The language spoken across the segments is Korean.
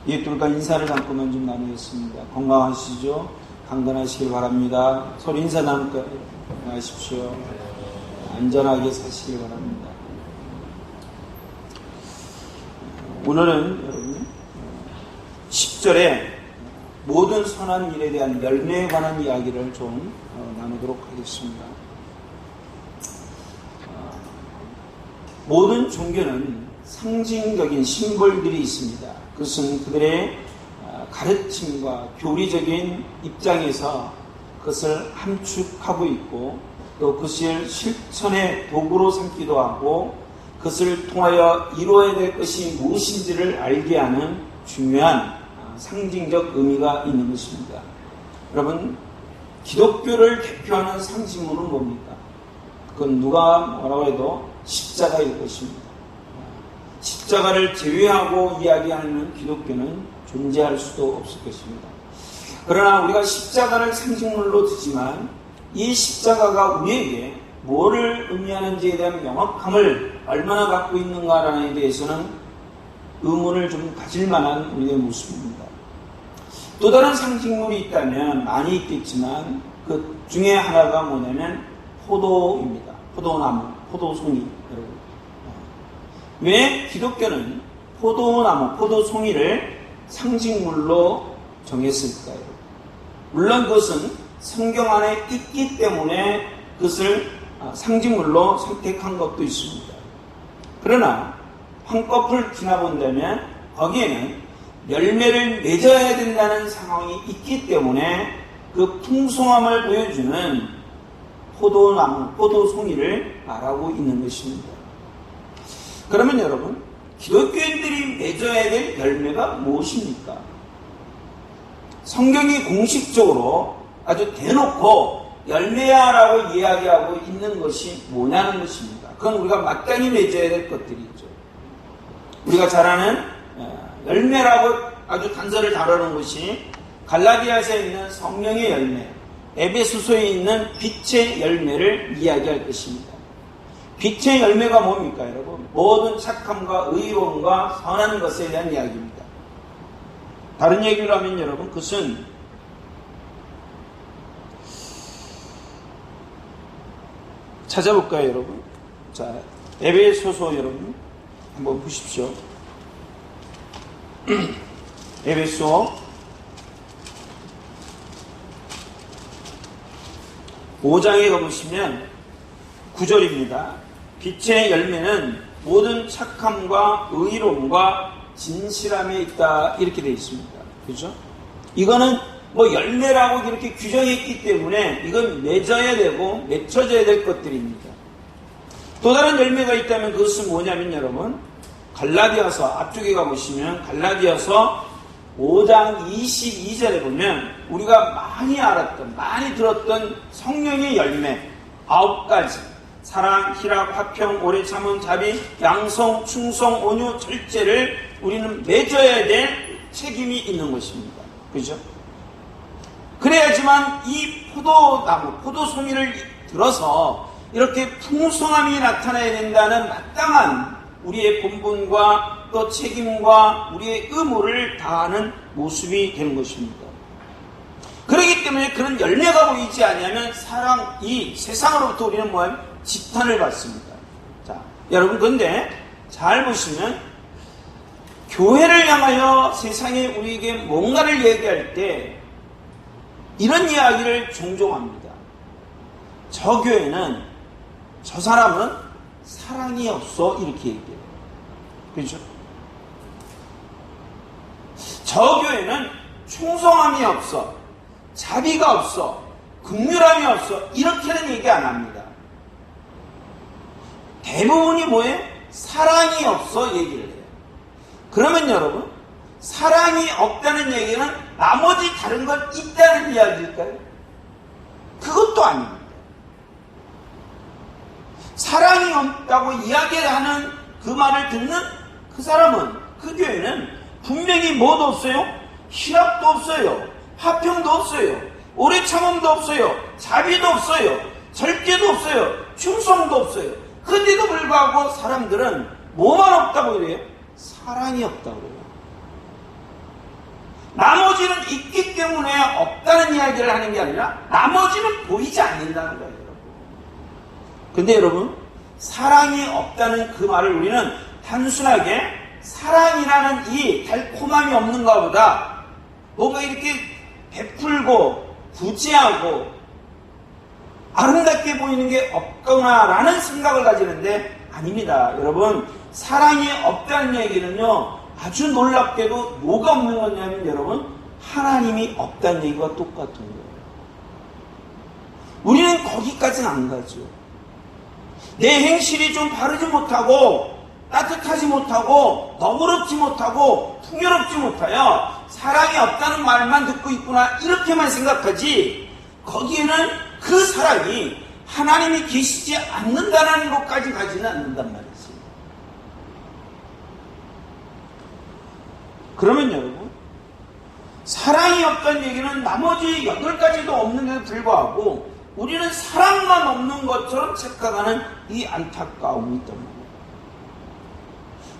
이웃들과 인사를 잠깐만 좀 나누겠습니다. 건강하시죠? 강건하시길 바랍니다. 서로 인사 나눌까요? 건강하십시오. 안전하게 사시길 바랍니다. 오늘은 여러분 10절에 모든 선한 일에 대한 열매에 관한 이야기를 좀 나누도록 하겠습니다. 모든 종교는 상징적인 심볼들이 있습니다. 그것은 그들의 가르침과 교리적인 입장에서 그것을 함축하고 있고 또 그것을 실천의 도구로 삼기도 하고 그것을 통하여 이루어야 될 것이 무엇인지를 알게 하는 중요한 상징적 의미가 있는 것입니다. 여러분, 기독교를 대표하는 상징물은 뭡니까? 그건 누가 뭐라고 해도 십자가일 것입니다. 십자가를 제외하고 이야기하는 기독교는 존재할 수도 없을 것입니다. 그러나 우리가 십자가를 상징물로 두지만 이 십자가가 우리에게 뭐를 의미하는지에 대한 명확함을 얼마나 갖고 있는가라는 데 대해서는 의문을 좀 가질 만한 우리의 모습입니다. 또 다른 상징물이 있다면 많이 있겠지만 그 중에 하나가 뭐냐면 포도입니다. 포도나무, 포도송이. 여러분, 왜 기독교는 포도나무, 포도송이를 상징물로 정했을까요? 물론 그것은 성경 안에 있기 때문에 그것을 상징물로 선택한 것도 있습니다. 그러나 한꺼풀 지나본다면 거기에는 열매를 맺어야 된다는 상황이 있기 때문에 그 풍성함을 보여주는 포도나무, 포도송이를 말하고 있는 것입니다. 그러면 여러분, 기독교인들이 맺어야 될 열매가 무엇입니까? 성경이 공식적으로 아주 대놓고 열매야라고 이야기하고 있는 것이 뭐냐는 것입니다. 그건 우리가 마땅히 맺어야 될 것들이죠. 우리가 잘 아는 열매라고 아주 단서를 다루는 것이 갈라디아서에 있는 성령의 열매, 에베소서에 있는 빛의 열매를 이야기할 것입니다. 빛의 열매가 뭡니까, 여러분? 모든 착함과 의로움과 선한 것에 대한 이야기입니다. 다른 얘기로 하면 여러분, 그것은 찾아볼까요, 여러분? 자, 에베소서 여러분 한번 보십시오. 에베소 5장에 가보시면 9절입니다. 빛의 열매는 모든 착함과 의로움과 진실함에 있다, 이렇게 되어 있습니다. 그죠? 이거는 뭐 열매라고 이렇게 규정했기 때문에 이건 맺어야 되고 맺혀져야 될 것들입니다. 또 다른 열매가 있다면 그것은 뭐냐면 여러분, 갈라디아서 앞쪽에 가보시면 갈라디아서 5장 22절에 보면 우리가 많이 알았던, 많이 들었던 성령의 열매 9가지, 사랑, 희락, 화평, 오래 참음, 자비, 양성, 충성, 온유, 절제를 우리는 맺어야 될 책임이 있는 것입니다. 그죠? 그래야지만 이 포도나무, 포도송이를 들어서 이렇게 풍성함이 나타나야 된다는 마땅한 우리의 본분과 또 책임과 우리의 의무를 다하는 모습이 되는 것입니다. 그렇기 때문에 그런 열매가 보이지 않으면 이 세상으로부터 우리는 지탄을 받습니다. 자, 여러분, 근데 잘 보시면 교회를 향하여 세상에 우리에게 뭔가를 얘기할 때 이런 이야기를 종종 합니다. 저 교회는, 저 사람은 사랑이 없어, 이렇게 얘기해요. 그렇죠? 저 교회는 충성함이 없어, 자비가 없어, 긍휼함이 없어, 이렇게는 얘기 안 합니다. 대부분이 뭐예요? 사랑이 없어 얘기를 해요. 그러면 여러분, 사랑이 없다는 얘기는 나머지 다른 건 있다는 이야기일까요? 그것도 아닙니다. 사랑이 없다고 이야기하는 그 말을 듣는 그 사람은, 그 교회는 분명히 뭐도 없어요? 희락도 없어요, 화평도 없어요, 오래 참음도 없어요, 자비도 없어요, 절제도 없어요, 충성도 없어요. 그런데도 불구하고 사람들은 뭐만 없다고 그래요? 사랑이 없다고 그래요. 나머지는 있기 때문에 없다는 이야기를 하는 게 아니라 나머지는 보이지 않는다는 거예요, 여러분. 근데 여러분, 사랑이 없다는 그 말을 우리는 단순하게 사랑이라는 이 달콤함이 없는가 보다 뭔가 이렇게 베풀고 부지하고 아름답게 보이는 게 없구나라는 생각을 가지는데 아닙니다. 여러분, 사랑이 없다는 얘기는요, 아주 놀랍게도 뭐가 없는 거냐면 여러분, 하나님이 없다는 얘기와 똑같은 거예요. 우리는 거기까지는 안 가죠. 내 행실이 좀 바르지 못하고 따뜻하지 못하고 너그럽지 못하고 풍요롭지 못하여 사랑이 없다는 말만 듣고 있구나 이렇게만 생각하지, 거기에는 그 사랑이 하나님이 계시지 않는다는 것까지 가지는 않는단 말이지. 그러면 여러분, 사랑이 없다는 얘기는 나머지 8가지도 없는데도 불구하고 우리는 사랑만 없는 것처럼 착각하는 이 안타까움이 있단 말이에요.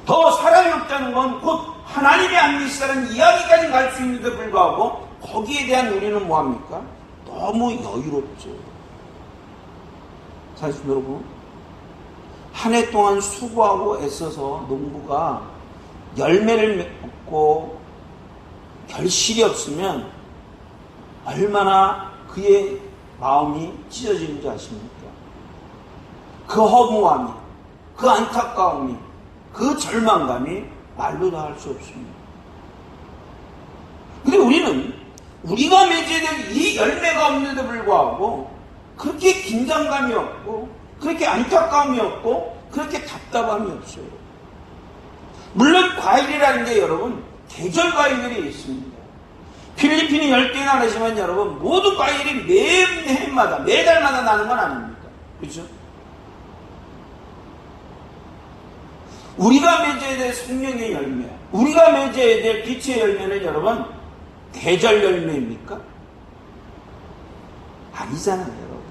더 사랑이 없다는 건 곧 하나님이 안 계시다는 이야기까지 갈 수 있는데도 불구하고 거기에 대한 우리는 뭐합니까? 너무 여유롭죠. 사실 여러분, 한 해 동안 수고하고 애써서 농부가 열매를 맺고 결실이 없으면 얼마나 그의 마음이 찢어지는지 아십니까? 그 허무함이, 그 안타까움이, 그 절망감이 말로 다 할 수 없습니다. 근데 우리는 우리가 맺어야 될 이 열매가 없는데도 불구하고 그렇게 긴장감이 없고 그렇게 안타까움이 없고 그렇게 답답함이 없어요. 물론 과일이라는 게 여러분 계절 과일들이 있습니다. 필리핀이 10개나 나지만 여러분 모든 과일이 매해마다 매달마다 나는 건 아닙니다. 그렇죠? 우리가 맺어야 될 생명의 열매, 우리가 맺어야 될 빛의 열매는 여러분 계절 열매입니까? 아니잖아요, 여러분.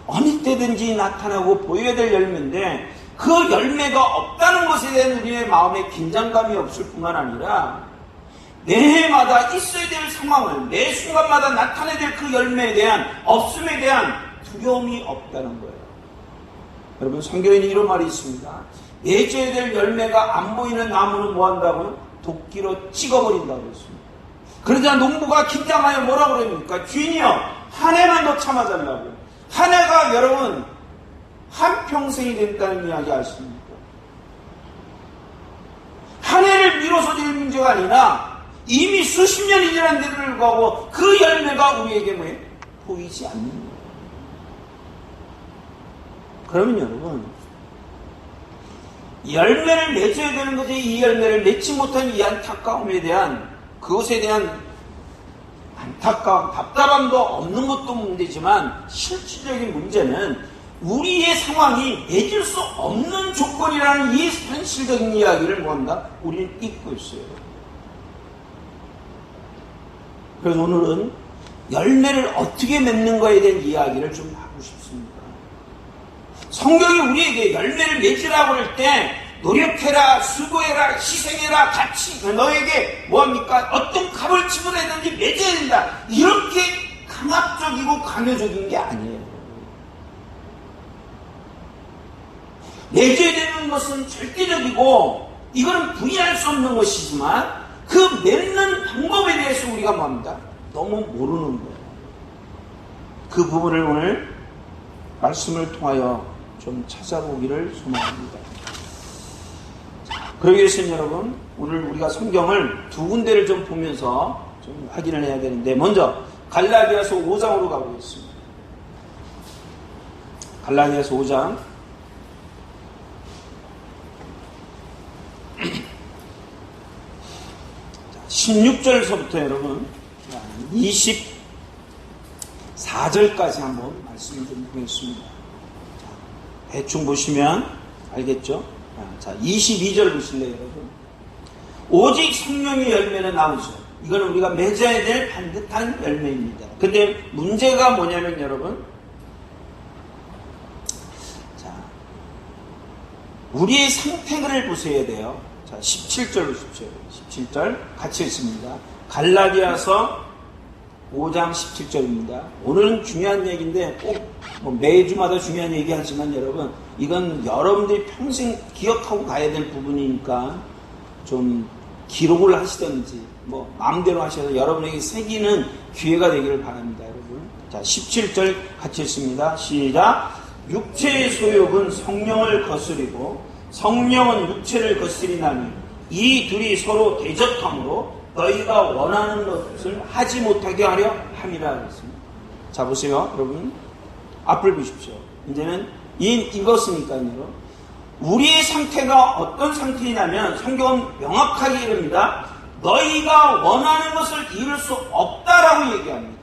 어느 때든지 나타나고 보여야 될 열매인데 그 열매가 없다는 것에 대한 우리의 마음에 긴장감이 없을 뿐만 아니라 매해마다 있어야 될 상황을 매 순간마다 나타내야 될 그 열매에 대한 없음에 대한 두려움이 없다는 거예요. 여러분, 성경에는 이런 말이 있습니다. 맺어야 될 열매가 안 보이는 나무는 뭐 한다고요? 도끼로 찍어버린다고 했습니다. 그러자 농부가 긴장하여 뭐라고 그럽니까? 주인이여, 한 해만 더 참아달라고. 한 해가 여러분 한평생이 된다는 이야기 아십니까? 한 해를 미뤄서 될 문제가 아니라 이미 수십 년이 지났는데도 불구하고 그 열매가 우리에게 뭐예요? 보이지 않는 거예요. 그러면 여러분, 열매를 맺어야 되는 거지, 이 열매를 맺지 못한 이 안타까움에 대한, 그것에 대한 안타까움, 답답함도 없는 것도 문제지만 실질적인 문제는 우리의 상황이 맺을 수 없는 조건이라는 이 현실적인 이야기를 뭔가 우리는 잊고 있어요. 그래서 오늘은 열매를 어떻게 맺는 거에 대한 이야기를 좀 하고 싶습니다. 성경이 우리에게 열매를 맺으라고 할 때 노력해라, 수고해라, 희생해라, 같이 너에게 뭐합니까? 어떤 값을 지불했는지 맺어야 된다. 이렇게 강압적이고 강요적인 게 아니에요. 맺어야 되는 것은 절대적이고 이거는 부인할 수 없는 것이지만 그 맺는 방법에 대해서 우리가 뭐합니다? 너무 모르는 거예요. 그 부분을 오늘 말씀을 통하여 좀 찾아보기를 소망합니다. 그러기 위해서는 여러분, 오늘 우리가 성경을 두 군데를 좀 보면서 좀 확인을 해야 되는데, 먼저 갈라디아서 5장으로 가보겠습니다. 갈라디아서 5장 16절서부터 여러분 24절까지 한번 말씀을 좀 보겠습니다. 대충 보시면 알겠죠? 자, 22절 보실래요, 여러분? 오직 성령의 열매는 나오죠. 이거는 우리가 맺어야 될 반듯한 열매입니다. 근데 문제가 뭐냐면 여러분, 자, 우리의 상태를 보셔야 돼요. 자, 17절 보십시오. 17절 같이 읽습니다. 갈라디아서 5장 17절입니다. 오늘은 중요한 얘기인데 꼭 뭐 매주마다 중요한 얘기 하지만 여러분, 이건 여러분들이 평생 기억하고 가야 될 부분이니까 좀 기록을 하시든지 뭐 마음대로 하셔서 여러분에게 새기는 기회가 되기를 바랍니다. 여러분, 자 17절 같이 읽습니다. 시작. 육체의 소욕은 성령을 거스리고 성령은 육체를 거스리나니 이 둘이 서로 대적함으로 너희가 원하는 것을 하지 못하게 하려 함이라 그랬습니다. 자 보세요 여러분, 앞을 보십시오. 이제는 이것이니까요. 우리의 상태가 어떤 상태이냐면 성경은 명확하게 이릅니다. 너희가 원하는 것을 이룰 수 없다라고 얘기합니다.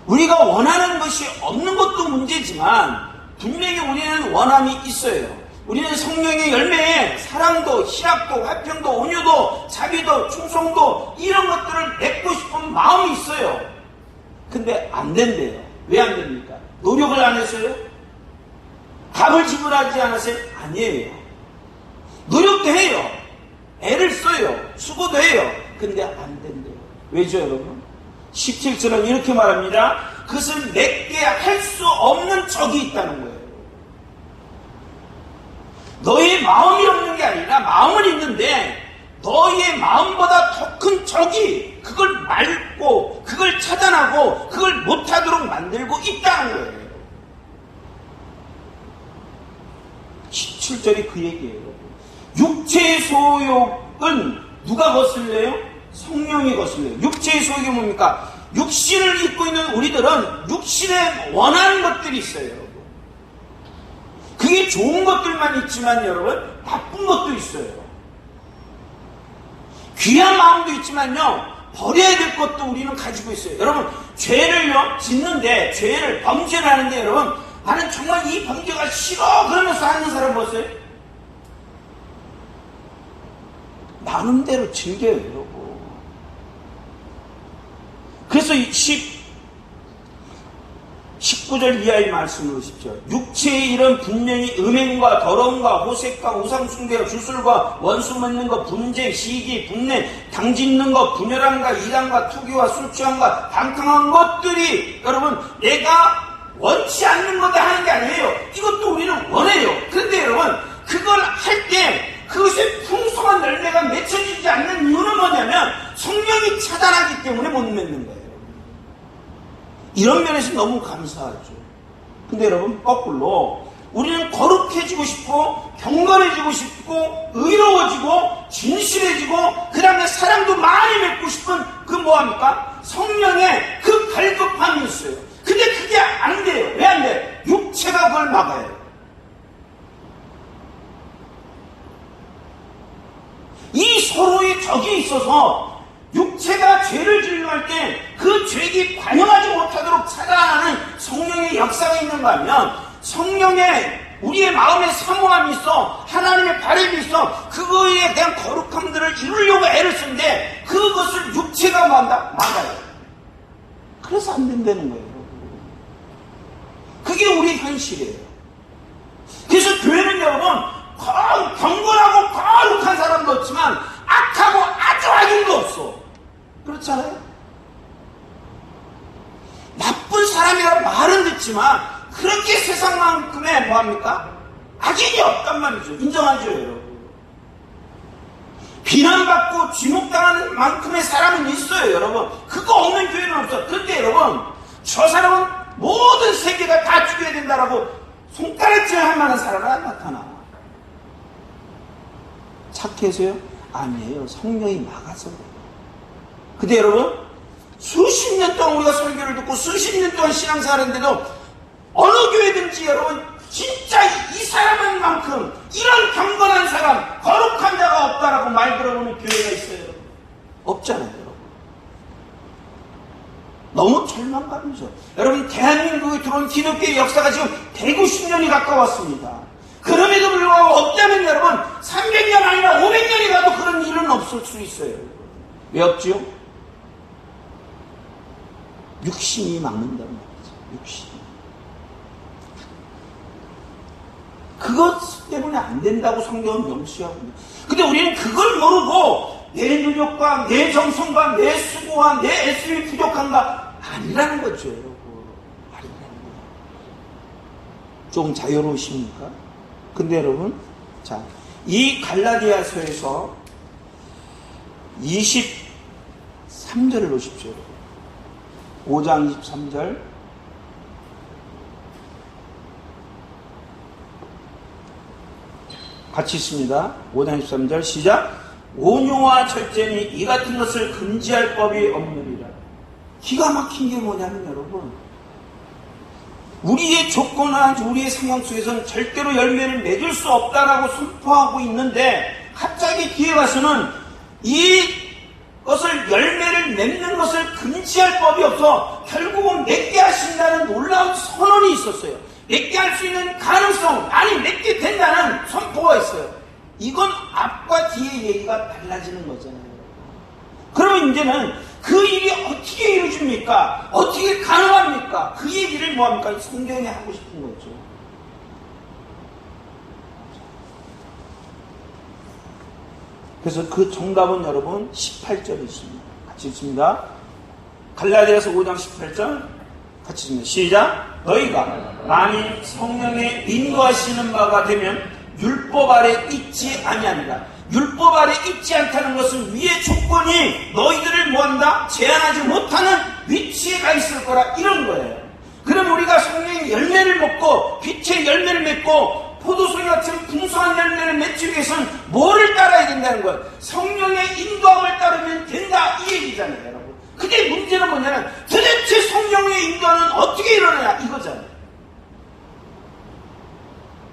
우리가 원하는 것이 없는 것도 문제지만 분명히 우리는 원함이 있어요. 우리는 성령의 열매에 사랑도, 희락도, 화평도, 온유도, 자비도, 충성도 이런 것들을 맺고 싶은 마음이 있어요. 근데 안 된대요. 왜 안 됩니까? 노력을 안 했어요? 값을 지불하지 않았어요? 아니에요. 노력도 해요. 애를 써요. 수고도 해요. 근데 안 된대요. 왜죠 여러분? 17절은 이렇게 말합니다. 그것을 내게 할 수 없는 적이 있다는 거예요. 너의 마음이 없는 게 아니라 마음은 있는데 너의 마음보다 더 큰 적이 그걸 막고 그걸 차단하고 그걸 못하도록 만들고 있다는 거예요. 17절이 그 얘기예요. 육체의 소욕은 누가 거슬려요? 성령이 거슬려요. 육체의 소욕이 뭡니까? 육신을 입고 있는 우리들은 육신에 원하는 것들이 있어요. 그게 좋은 것들만 있지만 여러분, 나쁜 것도 있어요. 귀한 마음도 있지만요, 버려야 될 것도 우리는 가지고 있어요. 여러분, 죄를요 짓는데, 범죄를 하는데 여러분, 나는 정말 이 범죄가 싫어 그러면서 하는 사람 보세요. 나름대로 즐겨요 여러분. 그래서 19절 이하의 말씀을 보십시오. 육체의 일은 분명히 음행과 더러움과 호색과 우상숭배와 주술과 원수 맺는 것, 분쟁, 시기, 분내, 당짓는 것, 분열함과 이단과 투기와 술 취함과 방탕한 것들이 여러분 내가 원치 않는 것들 하는 게 아니에요. 이것도 우리는 원해요. 그런데 여러분 그걸 할 때 그것의 풍성한 열매가 맺혀지지 않는 이유는 뭐냐면 성령이 차단하기 때문에 못 맺는 거예요. 이런 면에서 너무 감사하죠. 근데 여러분 거꾸로 우리는 거룩해지고 싶고 경건해지고 싶고 의로워지고 진실해지고 그 다음에 사랑도 많이 맺고 싶은 그 뭐합니까? 성령의 그 갈급함이 있어요. 근데 그게 안 돼요. 왜 안 돼요? 육체가 그걸 막아요. 이 서로의 적이 있어서 육체가 죄를 지을 때 그 죄기 반영하지 못하도록 차단하는 성령의 역사가 있는가 하면 성령의 우리의 마음에 사모함이 있어 하나님의 바람이 있어 그거에 대한 거룩함들을 이루려고 애를 쓰는데 그것을 육체가 뭐한다? 막아요. 그래서 안 된다는 거예요. 그게 우리의 현실이에요. 그래서 교회는 여러분 경건하고 거룩한 사람도 없지만 악하고 아주 악인도 없어. 그렇잖아요? 나쁜 사람이라고 말은 듣지만 그렇게 세상만큼의 뭐합니까? 악인이 없단 말이죠. 인정하죠 여러분. 비난받고 지목당하는 만큼의 사람은 있어요 여러분. 그거 없는 교회는 없어. 그런데 여러분 저 사람은 모든 세계가 다 죽여야 된다라고 손가락질 할 만한 사람은 안 나타나. 착해서요? 아니에요. 성령이 막아서 그래요. 근데 여러분 수십 년 동안 우리가 설교를 듣고 수십 년 동안 신앙생활을 했는데도 어느 교회든지 여러분 진짜 이 사람은 만큼 이런 경건한 사람 거룩한 자가 없다라고 말 들어보는 교회가 있어요. 없잖아요 여러분. 너무 절망감이죠. 여러분 대한민국에 들어온 기독교의 역사가 지금 150년이 가까웠습니다. 그럼에도 불구하고 없다면 여러분 300년 아니라 500년이 가도 그런 일은 없을 수 있어요. 왜 없지요? 육신이 막는다는 말이죠. 육신. 그것 때문에 안 된다고 성경은 명시하고 있는. 근데 우리는 그걸 모르고 내 능력과 내 정성과 내 수고와 내 애씀이 부족한가? 아니라는 거죠, 여러분. 아니라는 거예요. 조금 자유로우십니까? 근데 여러분, 자, 이 갈라디아서에서 23절을 보십시오. 5장 23절. 같이 있습니다. 5장 23절 시작. 온유와 절제니 이 같은 것을 금지할 법이 없느니라. 기가 막힌 게 뭐냐면 여러분, 우리의 조건이나 우리의 상황 속에서는 절대로 열매를 맺을 수 없다라고 선포하고 있는데 갑자기 뒤에 가서는 이것을 열매를 맺는 것을 금지할 법이 없어 결국은 맺게 하신다는 놀라운 선언이 있었어요. 맺게 할 수 있는 가능성, 아니 맺게 된다는 선포가 있어요. 이건 앞과 뒤의 얘기가 달라지는 거잖아요. 그러면 이제는 그 일이 어떻게 이루어집니까? 어떻게 가능합니까? 그 얘기를 뭐합니까? 성경이 하고 싶은 거죠. 그래서 그 정답은 여러분 18절에 있습니다. 같이 읽습니다. 갈라디아서 5장 18절 같이 읽습니다. 시작. 너희가 만일 성령의 인도하시는 바가 되면 율법 아래 있지 아니하니라. 율법 아래 있지 않다는 것은 위의 조건이 너희들을 뭐한다? 제한하지 못하는 위치에 가 있을 거라 이런 거예요. 그럼 우리가 성령의 열매를 먹고 빛의 열매를 맺고 포도송이 같은 풍성한 열매를 맺기 위해서는 뭐를 따라야 된다는 거예요? 성령의 인도함을 따르면 된다 이 얘기잖아요, 여러분. 근데 문제는 뭐냐면 도대체 성령의 인도는 어떻게 일어나냐 이거잖아요.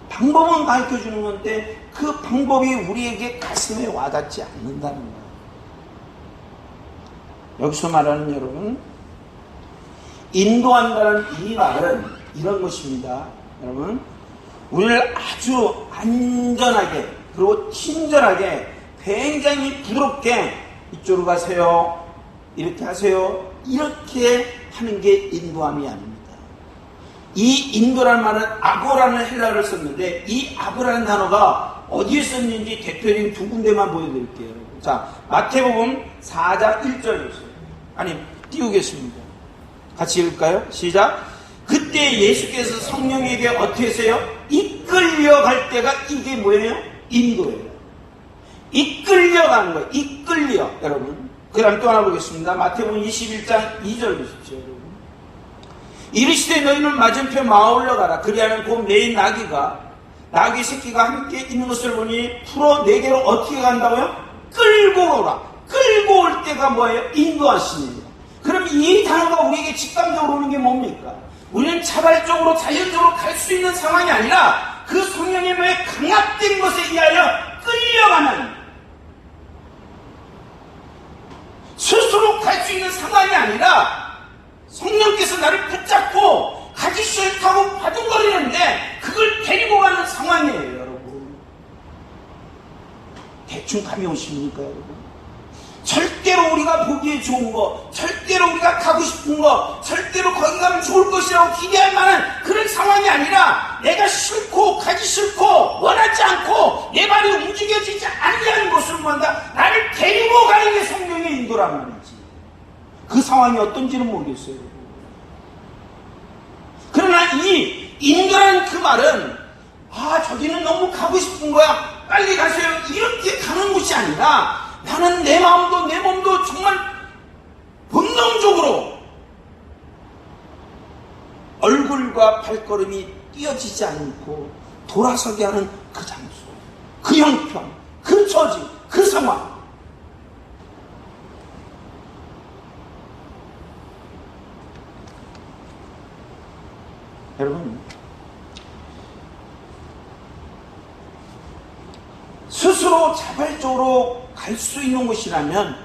방법은 가르쳐주는 건데 그 방법이 우리에게 가슴에 와닿지 않는다는 거예요. 여기서 말하는 여러분, 인도한다는 이 말은 이런 것입니다. 여러분, 우리를 아주 안전하게 그리고 친절하게 굉장히 부드럽게 이쪽으로 가세요, 이렇게 하세요, 이렇게 하는 게 인도함이 아닙니다. 이 인도라는 말은 아고라는 헬라어를 썼는데 이 아고라는 단어가 어디에 썼는지 대표적인 두 군데만 보여드릴게요. 자, 마태복음 4장 1절 보세요. 아니, 띄우겠습니다. 같이 읽을까요? 시작. 그때 예수께서 성령에게 어떻게 하세요? 이끌려갈 때가 이게 뭐예요? 인도예요. 이끌려가는 거예요. 이끌려, 여러분. 그 다음 또 하나 보겠습니다. 마태복음 21장 2절 보십시오, 여러분. 이르시되 너희는 맞은편 마을로 가라. 그리하면 곧 매인 나귀 새끼가 함께 있는 것을 보니 풀어 내게로 어떻게 간다고요? 끌고 오라. 끌고 올 때가 뭐예요? 인도하시니. 그럼 이 단어가 우리에게 직감적으로 오는 게 뭡니까? 우리는 자발적으로 자연적으로 갈 수 있는 상황이 아니라 그 성령의 몸에 강압된 것에 의하여 끌려가는, 스스로 갈 수 있는 상황이 아니라 성령께서 나를 붙잡고 가기 싫다고 바둥거리는데 그걸 데리고 가는 상황이에요, 여러분. 대충 감이 오십니까, 여러분? 절대로 우리가 보기에 좋은 거, 절대로 우리가 가고 싶은 거, 절대로 거기 가면 좋을 것이라고 기대할 만한 그런 상황이 아니라 내가 싫고 가기 싫고 원하지 않고 내 발이 움직여지지 않는 곳을 뭔가 나를 데리고 가는 게 성령의 인도란 말이지. 그 상황이 어떤지는 모르겠어요. 그러나 이 인도라는 그 말은 저기는 너무 가고 싶은 거야, 빨리 가세요, 이렇게 가는 곳이 아니라 나는 내 마음도 내 몸도 정말 본능적으로 얼굴과 발걸음이 띄어지지 않고 돌아서게 하는 그 장소, 그 형편, 그 처지, 그 상황. 여러분, 스스로 자발적으로 갈 수 있는 곳이라면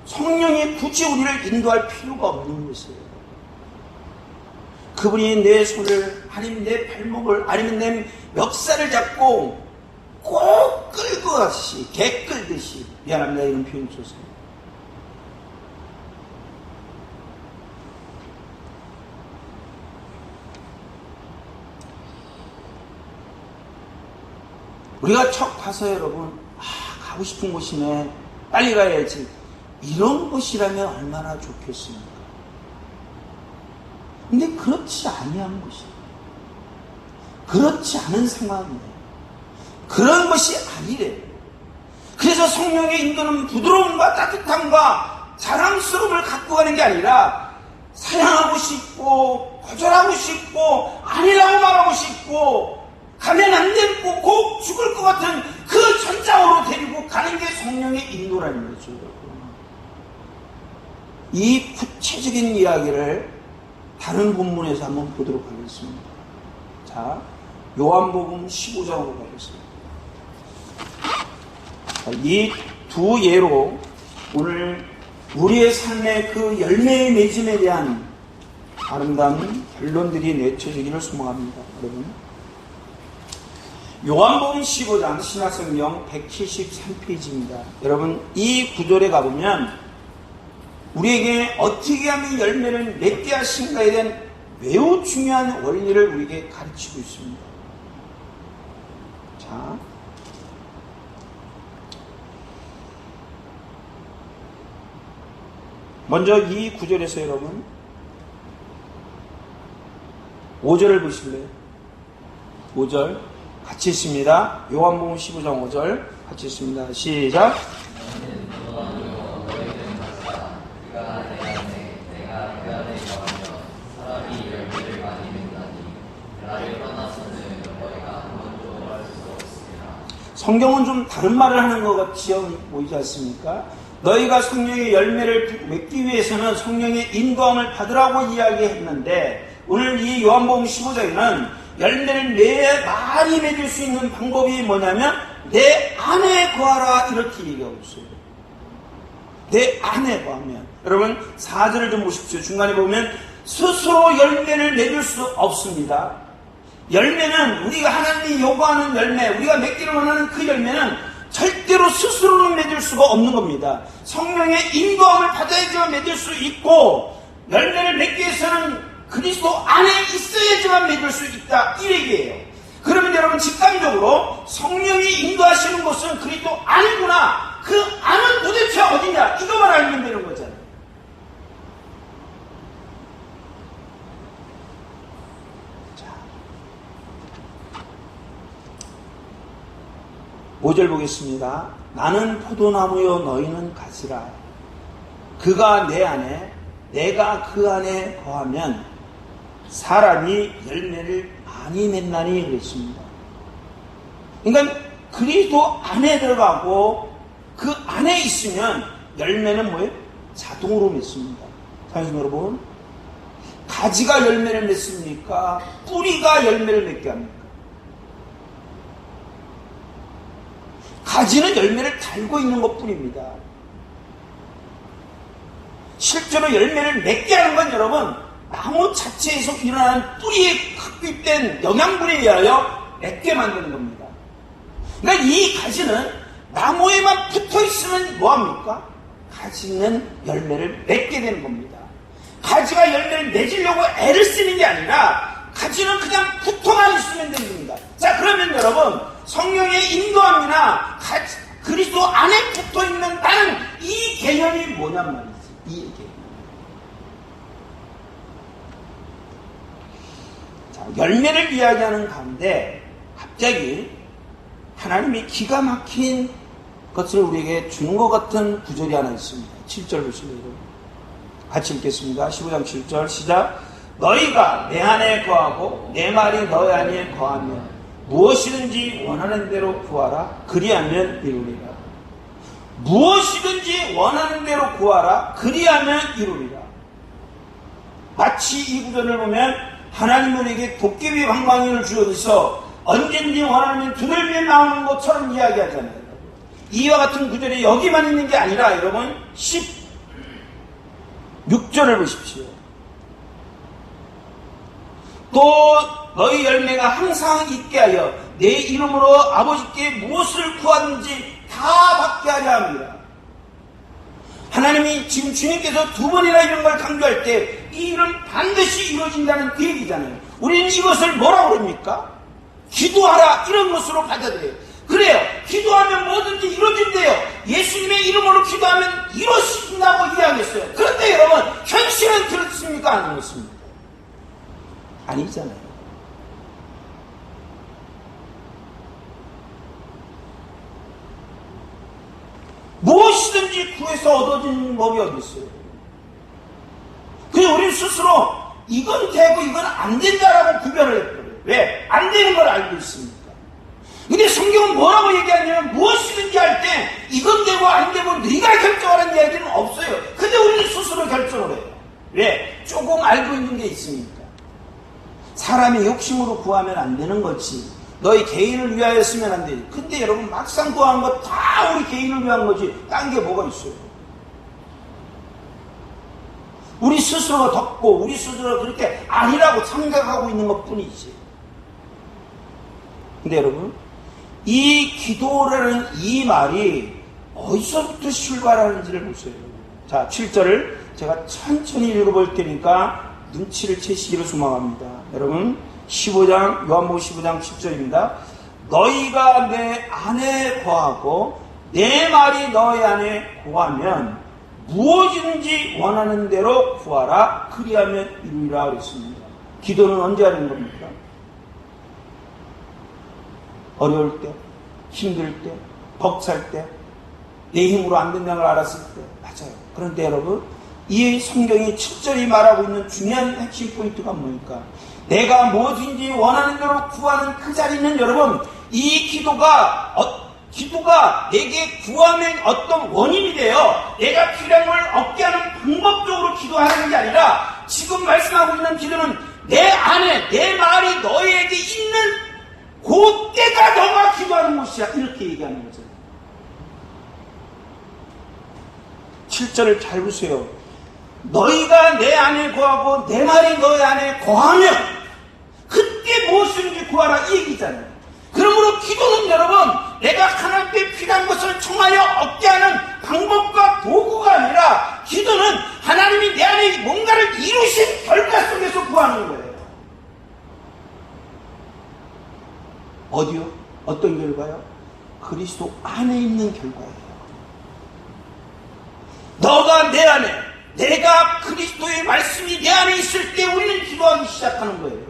성령이 굳이 우리를 인도할 필요가 없는 것이에요. 그분이 내 손을, 아니면 내 발목을, 아니면 내 멱살을 잡고 꼭 끌고 가듯이, 개 끌듯이, 미안합니다, 이런 표현 좋습니다. 우리가 척 가서 여러분, 가고 싶은 곳이네, 빨리 가야지, 이런 곳이라면 얼마나 좋겠습니까? 근데 그렇지 아니한 곳이에요. 그렇지 않은 상황이에요. 그런 것이 아니래요. 그래서 성령의 인도는 부드러움과 따뜻함과 자랑스러움을 갖고 가는 게 아니라 사랑하고 싶고 거절하고 싶고 아니라고 말하고 싶고 가면 안 되고 꼭 죽을 것 같은 그 전장으로 데리고 가는 게 성령의 인도라는 거죠. 이 구체적인 이야기를 다른 본문에서 한번 보도록 하겠습니다. 자, 요한복음 15장으로 가겠습니다. 이 두 예로 오늘 우리의 삶의 그 열매의 맺음에 대한 아름다운 결론들이 내쳐지기를 소망합니다. 여러분, 요한복음 15장 신약성경 173페이지입니다. 여러분, 이 구절에 가보면 우리에게 어떻게 하면 열매를 맺게 하신가에 대한 매우 중요한 원리를 우리에게 가르치고 있습니다. 자, 먼저 이 구절에서 여러분 5절을 보실래요? 5절 같이 있습니다. 요한복음 15장 5절 같이 있습니다. 시작. 성경은 좀 다른 말을 하는 것 같이 보이지 않습니까? 너희가 성령의 열매를 맺기 위해서는 성령의 인도함을 받으라고 이야기했는데 오늘 이 요한복음 15장에는 열매를 많이 맺을 수 있는 방법이 뭐냐면 내 안에 거하라 이렇게 얘기하고 있어요. 내 안에 거하면 여러분 4절을 좀 보십시오. 중간에 보면 스스로 열매를 맺을 수 없습니다. 열매는 우리가 하나님이 요구하는 열매, 우리가 맺기를 원하는 그 열매는 절대로 스스로는 맺을 수가 없는 겁니다. 성령의 인도함을 받아야지만 맺을 수 있고 열매를 맺기 위해서는 그리스도 안에 있어야지만 맺을 수 있다 이 얘기예요. 그러면 여러분 직감적으로 성령이 인도하시는 곳은 그리스도 안이구나, 그 안은 도대체 어디냐 이거만 알면 되는 거잖아요. 자, 5절 보겠습니다. 나는 포도나무요 너희는 가지라. 그가 내 안에 내가 그 안에 거하면 사람이 열매를 많이 맺나니 그랬습니다. 그러니까 그리스도 안에 들어가고 그 안에 있으면 열매는 뭐예요? 자동으로 맺습니다. 당신 여러분, 가지가 열매를 맺습니까? 뿌리가 열매를 맺게 합니까? 가지는 열매를 달고 있는 것 뿐입니다. 실제로 열매를 맺게 하는 건 여러분, 나무 자체에서 일어나는 뿌리에 흡입된 영양분에 의하여 맺게 만드는 겁니다. 그러니까 이 가지는 나무에만 붙어 있으면 뭐합니까? 가지는 열매를 맺게 되는 겁니다. 가지가 열매를 맺으려고 애를 쓰는 게 아니라 가지는 그냥 붙어만 있으면 되는 겁니다. 자, 그러면 여러분, 성령의 인도함이나 그리스도 안에 붙어 있는 나는 이 개념이 뭐냔 말이지. 이 개념. 자, 열매를 이야기하는 가운데 갑자기 하나님이 기가 막힌 것을 우리에게 주는 것 같은 구절이 하나 있습니다. 7절 보시면 같이 읽겠습니다. 15장 7절 시작. 너희가 내 안에 거하고 내 말이 너희 안에 거하면 무엇이든지 원하는 대로 구하라. 그리하면 이루리라. 무엇이든지 원하는 대로 구하라. 그리하면 이루리라. 마치 이 구절을 보면 하나님 우리에게 도깨비 방망이를 주어서 언제든지 원하면 두들겨 나오는 것처럼 이야기하잖아요. 이와 같은 구절이 여기만 있는 게 아니라 여러분 16절을 보십시오. 또 너희 열매가 항상 있게 하여 내 이름으로 아버지께 무엇을 구하든지 다 받게 하려 합니다. 하나님이 지금 주님께서 두 번이나 이런 걸 강조할 때 이 일은 반드시 이루어진다는 그 얘기잖아요. 우리는 이것을 뭐라고 그럽니까? 기도하라 이런 것으로 받아들여요. 기도하면 뭐든지 이루어진대요. 예수님의 이름으로 기도하면 이루어진다고 이야기했어요. 그런데 여러분, 현실은 그렇습니까? 안 그렇습니까? 아니잖아요. 무엇이든지 구해서 얻어지는 법이 어디 있어요? 그냥 우리 스스로 이건 되고 이건 안 된다라고 구별을 해버려요. 왜? 안 되는 걸 알고 있습니까? 근데 성경은 뭐라고 얘기하냐면 무엇이든지 할 때 이건 되고 안 되고 네가 결정하라는 이야기는 없어요. 근데 우리는 스스로 결정을 해요. 왜? 조금 알고 있는 게 있으니까. 사람의 욕심으로 구하면 안 되는 거지. 너희 개인을 위하여 쓰면 안 되지. 근데 여러분 막상 구하는 거 다 우리 개인을 위한 거지. 딴 게 뭐가 있어요? 우리 스스로가 덮고 우리 스스로가 그렇게 아니라고 생각하고 있는 것 뿐이지. 근데 여러분, 이 기도라는 이 말이 어디서부터 출발하는지를 보세요. 자, 7절을 제가 천천히 읽어볼 테니까 눈치를 채시기를 소망합니다. 여러분, 15장, 요한복음 15장 10절입니다. 너희가 내 안에 거하고 내 말이 너희 안에 거하면 무엇이든지 원하는 대로 구하라. 그리하면 이루리라 그랬습니다. 기도는 언제 하는 겁니까? 어려울 때, 힘들 때, 벅찰 때, 내 힘으로 안 된다는 걸 알았을 때. 맞아요. 그런데 여러분, 이 성경이 7절이 말하고 있는 중요한 핵심 포인트가 뭡니까? 내가 무엇인지 원하는 대로 구하는 그 자리는 여러분, 이 기도가 내게 구하면 어떤 원인이 되어 내가 필요한 걸 얻게 하는 방법적으로 기도하는 게 아니라 지금 말씀하고 있는 기도는 내 안에 내 말이 너에게 있는 그때가 너가 기도하는 곳이야. 이렇게 얘기하는 거죠. 7절을 잘 보세요. 너희가 내 안에 거하고 내 말이 너희 안에 거하면 그때 무엇이든지 구하라 이 얘기잖아요. 그러므로 기도는 여러분 내가 하나님께 필요한 것을 청하여 얻게 하는 방법과 도구가 아니라 기도는 하나님이 내 안에 뭔가를 이루신 결과 속에서 구하는 거예요. 어디요? 어떤 결과요? 그리스도 안에 있는 결과예요. 너가 내 안에, 내가 그리스도의 말씀이 내 안에 있을 때 우리는 기도하기 시작하는 거예요.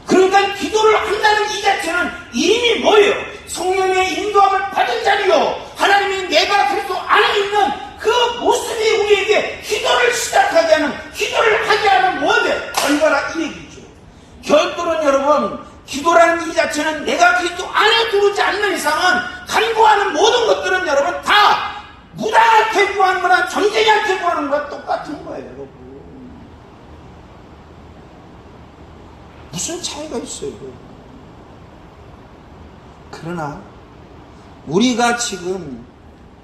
그러니까 기도를 한다는 이 자체는 이미 뭐예요? 성령의 인도함을 받은 자리요. 하나님이 내가 그리스도 안에 있는 그 모습이 우리에게 기도를 시작하게 하는, 기도를 하게 하는 뭐예요? 결과라 이 얘기죠. 결국은 여러분, 기도라는 이 자체는 내가 그리스도 안에 들어오지 않는 이상은 간구하는 모든 것들은 여러분 다 무당한테 구하는 거나 전쟁이한테 구하는 거랑 똑같은 거예요, 여러분. 무슨 차이가 있어요? 그러나 우리가 지금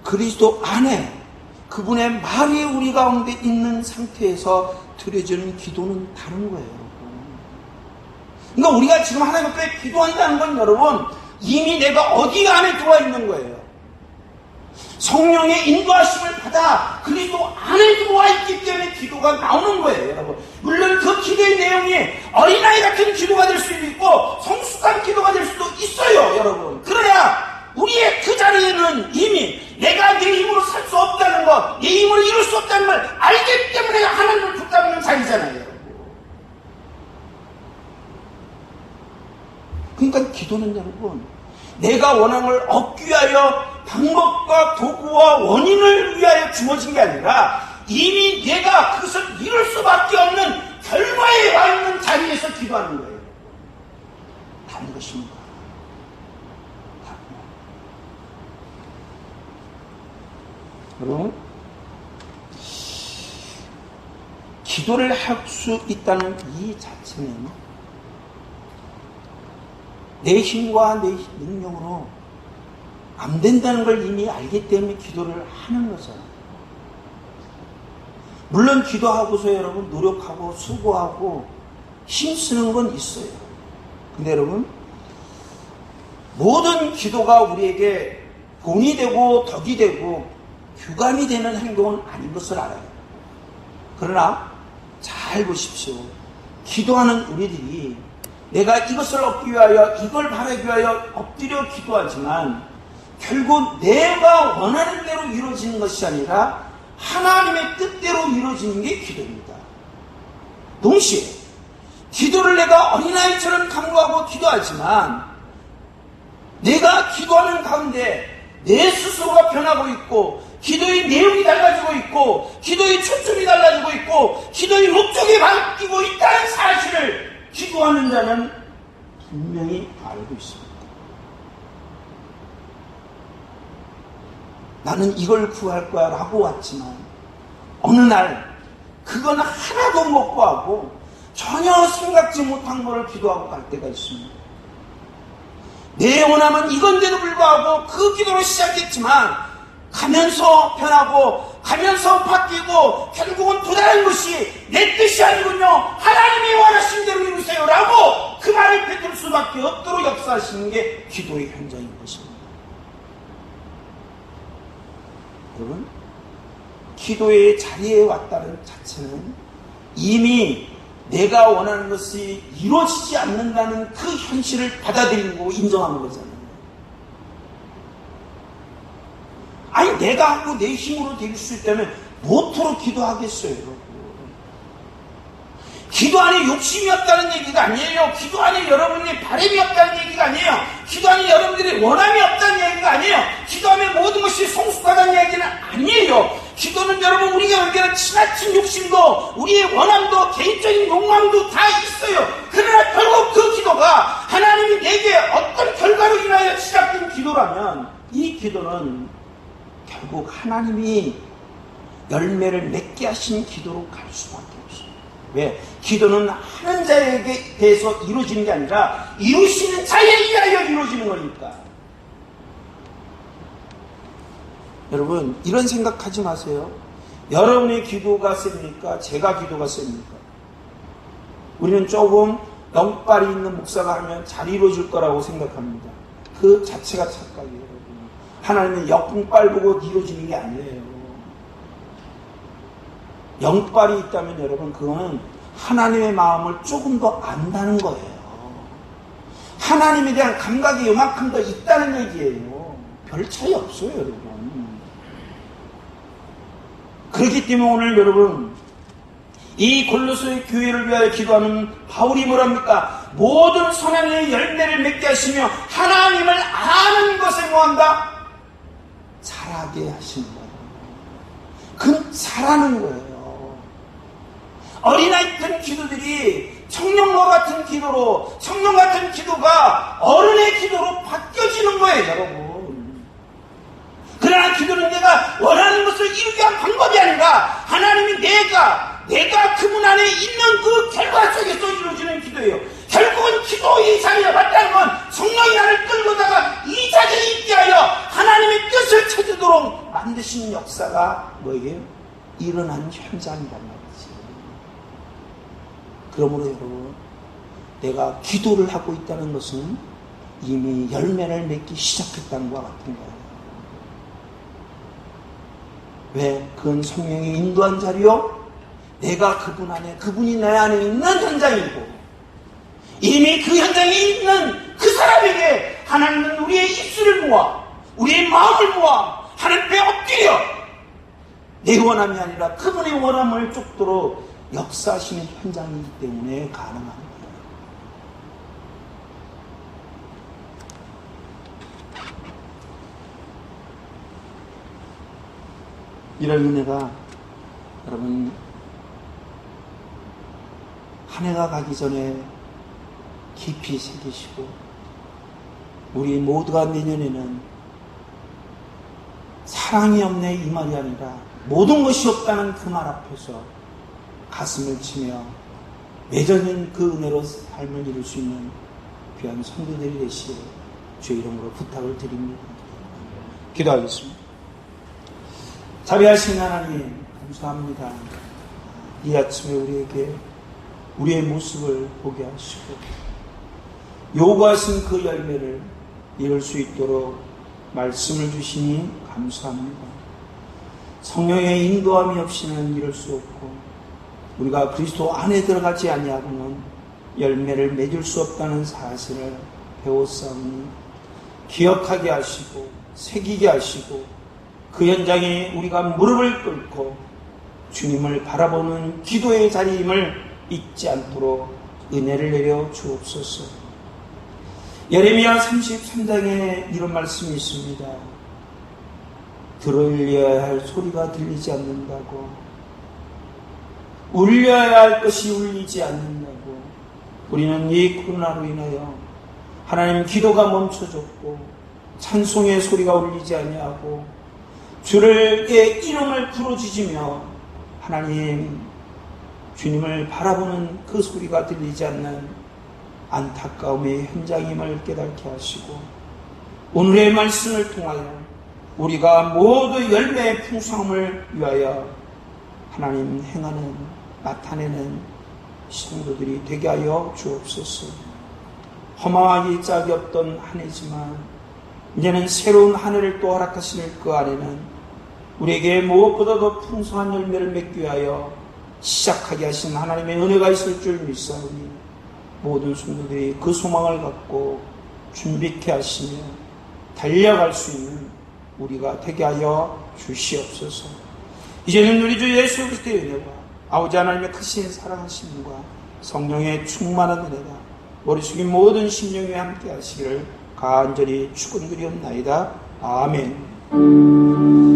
그리스도 안에 그분의 말이 우리 가운데 있는 상태에서 드려지는 기도는 다른 거예요. 그러니까 우리가 지금 하나님 앞에 기도한다는 건 여러분 이미 내가 어디 안에 들어와 있는 거예요. 성령의 인도하심을 받아 그리스도 안에 들어와 있기 때문에 기도가 나오는 거예요, 여러분. 물론 그 기도의 내용이 어린아이 같은 기도가 될 수도 있고 성숙한 기도가 될 수도 있어요, 여러분. 그래야 우리의 그 자리에는 이미 내가 내 힘으로 살 수 없다는 것, 내 힘으로 이룰 수 없다는 걸 알기 때문에 하나님을 붙잡는 자리잖아요, 여러분. 그러니까 기도는 여러분 내가 원하는 걸 얻기 위하여 방법과 도구와 원인을 위하여 주어진 게 아니라 이미 내가 그것을 이룰 수밖에 없는 결과에 와 있는 자리에서 기도하는 거예요. 다른 것입니다. 여러분, 기도를 할 수 있다는 이 자체는 내 힘과 내 능력으로 안 된다는 걸 이미 알기 때문에 기도를 하는 거잖아요. 물론 기도하고서 여러분 노력하고 수고하고 힘쓰는 건 있어요. 근데 여러분 모든 기도가 우리에게 돈이 되고 덕이 되고 규감이 되는 행동은 아닌 것을 알아요. 그러나 잘 보십시오. 기도하는 우리들이 내가 이것을 얻기 위하여 이걸 바라기 위하여 엎드려 기도하지만 결국 내가 원하는 대로 이루어지는 것이 아니라 하나님의 뜻대로 이루어지는 게 기도입니다. 동시에 기도를 내가 어린아이처럼 간구하고 기도하지만 내가 기도하는 가운데 내 스스로가 변하고 있고 기도의 내용이 달라지고 있고 기도의 초점이 달라지고 있고 기도의 목적이 바뀌고 있다는 사실을 기도하는 자는 분명히 알고 있습니다. 나는 이걸 구할 거야 라고 왔지만 어느 날 그건 하나도 못 구하고 전혀 생각지 못한 것을 기도하고 갈 때가 있습니다. 내 원함은 이건데도 불구하고 그 기도로 시작했지만 가면서 변하고 가면서 바뀌고 결국은 도달한 것이 내 뜻이 아니군요. 하나님이 원하신 대로 이루세요 라고 그 말을 뱉을 수밖에 없도록 역사하시는 게 기도의 현장인 것입니다. 여러분, 기도의 자리에 왔다는 자체는 이미 내가 원하는 것이 이루어지지 않는다는 그 현실을 받아들이는 거고 인정하는 거잖아요. 아니 내가 하고 내 힘으로 될 수 있다면 뭐토록 기도하겠어요, 여러분. 기도 안에 욕심이 없다는 얘기가 아니에요. 기도 안에 여러분의 바람이 없다는 얘기가 아니에요. 기도 안에 여러분들의 원함이 없다는 얘기가 아니에요. 기도하면 모든 것이 성숙하다는 얘기는 아니에요. 기도는 여러분 우리가 의견한 지나친 욕심도 우리의 원함도 개인적인 욕망도 다 있어요. 그러나 결국 그 기도가 하나님이 내게 어떤 결과로 인하여 시작된 기도라면 이 기도는 결국 하나님이 열매를 맺게 하신 기도로 갈 수밖에 없어요. 왜? 기도는 하는 자에게 대해서 이루어지는 게 아니라 이루시는 자에 의하여 이루어지는 거니까. 여러분 이런 생각하지 마세요. 여러분의 기도가 셉니까? 제가 기도가 셉니까? 우리는 조금 영빨이 있는 목사가 하면 잘 이루어질 거라고 생각합니다. 그 자체가 착각이에요. 여러분. 하나님은 영빨 보고 이루어지는 게 아니에요. 영빨이 있다면 여러분 그거는 하나님의 마음을 조금 더 안다는 거예요. 하나님에 대한 감각이 요만큼 더 있다는 얘기예요. 별 차이 없어요, 여러분. 그렇기 때문에 오늘 여러분 이 골로새 교회를 위하여 기도하는 바울이 뭐랍니까? 모든 선행의 열매를 맺게 하시며 하나님을 아는 것에 뭐한다? 자라게 하시는 거예요. 그건 자라는 거예요. 어린아이 같은 기도들이 청년과 같은 기도로 청년 같은 기도가 어른의 기도로 바뀌어지는 거예요, 여러분. 그러나 기도는 내가 원하는 것을 이루게 한 방법이 아니라 하나님이 내가 그분 안에 있는 그 결과 속에서 이루어지는 기도예요. 결국은 기도의 자리에 왔다는 건 성령이 나를 끌고다가 이 자리에 있게 하여 하나님의 뜻을 찾도록 만드시는 역사가 뭐예요? 일어난 현장이란 말이지. 그러므로 여러분 내가 기도를 하고 있다는 것은 이미 열매를 맺기 시작했다는 것과 같은 거예요. 왜? 그건 성령이 인도한 자리요? 내가 그분 안에, 그분이 내 안에 있는 현장이고 이미 그 현장에 있는 그 사람에게 하나님은 우리의 입술을 모아 우리의 마음을 모아 하나님 앞에 엎드려 내 원함이 아니라 그분의 원함을 쫓도록 역사하시는 현장이기 때문에 가능한 거예요. 이런 은혜가 여러분 한 해가 가기 전에 깊이 새기시고 우리 모두가 내년에는 사랑이 없네 이 말이 아니라 모든 것이 없다는 그 말 앞에서 가슴을 치며 매전인 그 은혜로 삶을 이룰 수 있는 귀한 성도들이 되시기를 주의 이름으로 부탁을 드립니다. 기도하겠습니다. 자비하신 하나님 감사합니다. 이 아침에 우리에게 우리의 모습을 보게 하시고 요구하신 그 열매를 이룰 수 있도록 말씀을 주시니 감사합니다. 성령의 인도함이 없이는 이룰 수 없고 우리가 그리스도 안에 들어가지 아니하고는 열매를 맺을 수 없다는 사실을 배웠사오니 기억하게 하시고 새기게 하시고 그 현장에 우리가 무릎을 꿇고 주님을 바라보는 기도의 자리임을 잊지 않도록 은혜를 내려 주옵소서. 예레미야 33장에 이런 말씀이 있습니다. 들으려야 할 소리가 들리지 않는다고, 울려야 할 것이 울리지 않는다고. 우리는 이 코로나로 인하여 하나님 기도가 멈춰졌고 찬송의 소리가 울리지 아니하고 주의 이름을 부르짖으며 하나님 주님을 바라보는 그 소리가 들리지 않는 안타까움의 현장임을 깨닫게 하시고 오늘의 말씀을 통하여 우리가 모두 열매의 풍성함을 위하여 하나님 행하는 나타내는 성도들이 되게 하여 주옵소서. 허망하기 짝이 없던 한 해지만 이제는 새로운 한 해를 또 허락하실 그 안에는 우리에게 무엇보다 더 풍성한 열매를 맺기 위하여 시작하게 하신 하나님의 은혜가 있을 줄 믿사오니 모든 성도들이 그 소망을 갖고 준비케 하시며 달려갈 수 있는 우리가 되게 하여 주시옵소서. 이제는 우리 주 예수 그리스도의 은혜와 아버지 하나님의 크신 사랑하심과 성령의 충만한 은혜가 머리 숙인 모든 심령 위에 함께 하시기를 간절히 축원드리옵나이다. 아멘.